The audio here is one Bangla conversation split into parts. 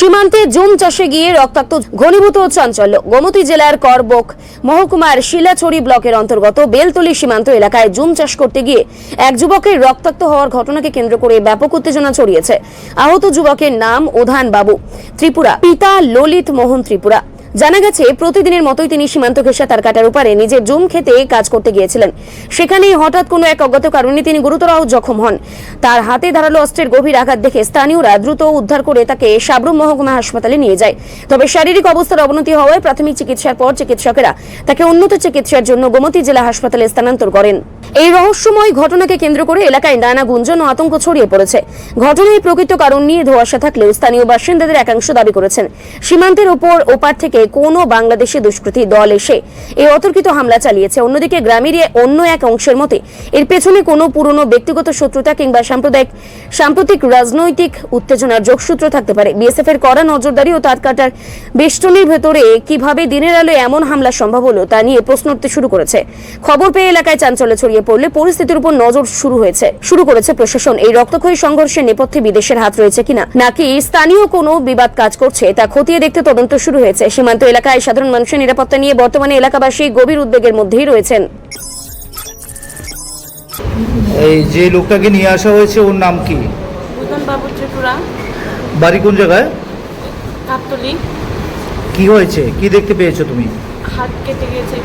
সীমান্তে জুম চাষে গিয়ে রক্তাক্ত ঘনীভূত চাঞ্চল্য। গোমতী জেলার করবক মহকুমার শিলাছড়ি ব্লকের অন্তর্গত বেলতলি সীমান্ত এলাকায় জুম চাষ করতে গিয়ে এক যুবকের রক্তাক্ত হওয়ার ঘটনাকে কেন্দ্র করে ব্যাপক উত্তেজনা ছড়িয়েছে। আহত যুবকের নাম ওধান বাবু ত্রিপুরা, পিতা ললিত মোহন ত্রিপুরা। জানা গেছে, প্রতিদিনের মতোই তিনি সীমান্ত ঘেঁষা তার কাটার উপরে নিজের জুম খেতে কাজ করতে গিয়েছিলেন। সেখানেই হঠাৎ কোনো এক অজ্ঞাত কারণে তিনি গুরুতর জখম হন। তার হাতে ধারালো অস্ত্রের গভীর আঘাত দেখে স্থানীয়রা দ্রুত উদ্ধার করে তাকে সাবরুম মহকুমা হাসপাতালে নিয়ে যায়। তবে শারীরিক অবস্থার অবনতি হওয়ায় প্রাথমিক চিকিৎসার পর চিকিৎসকেরা তাকে উন্নত চিকিৎসার জন্য গোমতী জেলা হাসপাতালে স্থানান্তর করেন। এই রহস্যময় ঘটনাকে কেন্দ্র করে এলাকায় নানা গুঞ্জন ও আতঙ্ক ছড়িয়ে পড়েছে। ঘটনার প্রকৃত কারণ নিয়ে ধোঁয়াশা থাকলেও স্থানীয় বাসিন্দাদের একাংশ দাবি করেছেন, সীমান্তের ওপার থেকে কোনো বাংলাদেশি দুষ্কৃতী দল এসে এই অতর্কিত হামলা চালিয়েছে। অন্যদিকে গ্রামের অন্য এক অংশের মতে এর পেছনে কোনো পুরনো ব্যক্তিগত শত্রুতা কিংবা সাম্প্রতিক রাজনৈতিক উত্তেজনার যোগসূত্র থাকতে পারে। বিএসএফ এর কড়া নজরদারি ও তার কাটার বেষ্টনীর ভেতরে কিভাবে দিনের আলো এমন হামলা সম্ভব হলো তা নিয়ে প্রশ্ন উঠতে শুরু করেছে। খবর পেয়ে এলাকায় চাঞ্চল্য ছড়িয়ে পড়লে পরিস্থিতির উপর নজর শুরু করেছে প্রশাসন। এই রক্তক্ষয়ী সংঘর্ষের নেপথ্যে বিদেশের হাত রয়েছে কিনা নাকি স্থানীয় কোনো বিবাদ কাজ করছে তা খতিয়ে দেখতে তদন্ত শুরু হয়েছে। সীমান্ত এলাকায় সাধারণ মানুষের নিরাপত্তা নিয়ে বর্তমানে এলাকাবাসী গভীর উদ্বেগের মধ্যেই রয়েছেন। এই যে লোকটাকে নিয়ে আসা হয়েছে ওর নাম কি? ওধান বাবু ত্রিপুরা। বাড়ি কোন জায়গায়? গাবতলী। কি হয়েছে, কি দেখতে পেয়েছো তুমি? হাত কেটে গেছে।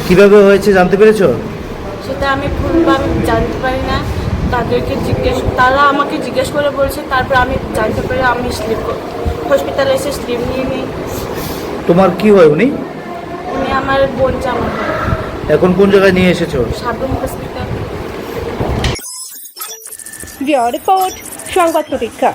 কিভাবে হয়েছে জানতে পেরেছো? সেটা আমি পুরোভাবে জানতে পারি না। তারা আমাকে জিজ্ঞেস করে বলছে, তারপর আমি জানতে পারি। আমি হসপিটালে এসে স্লিপ নিয়ে নিই। তোমার কি হয় উনি? উনি আমার বোন জামা। এখন কোন জায়গায় নিয়ে এসেছো? সাবরুম হসপিটাল। রিপোর্ট সংবাদ প্রতীক্ষা।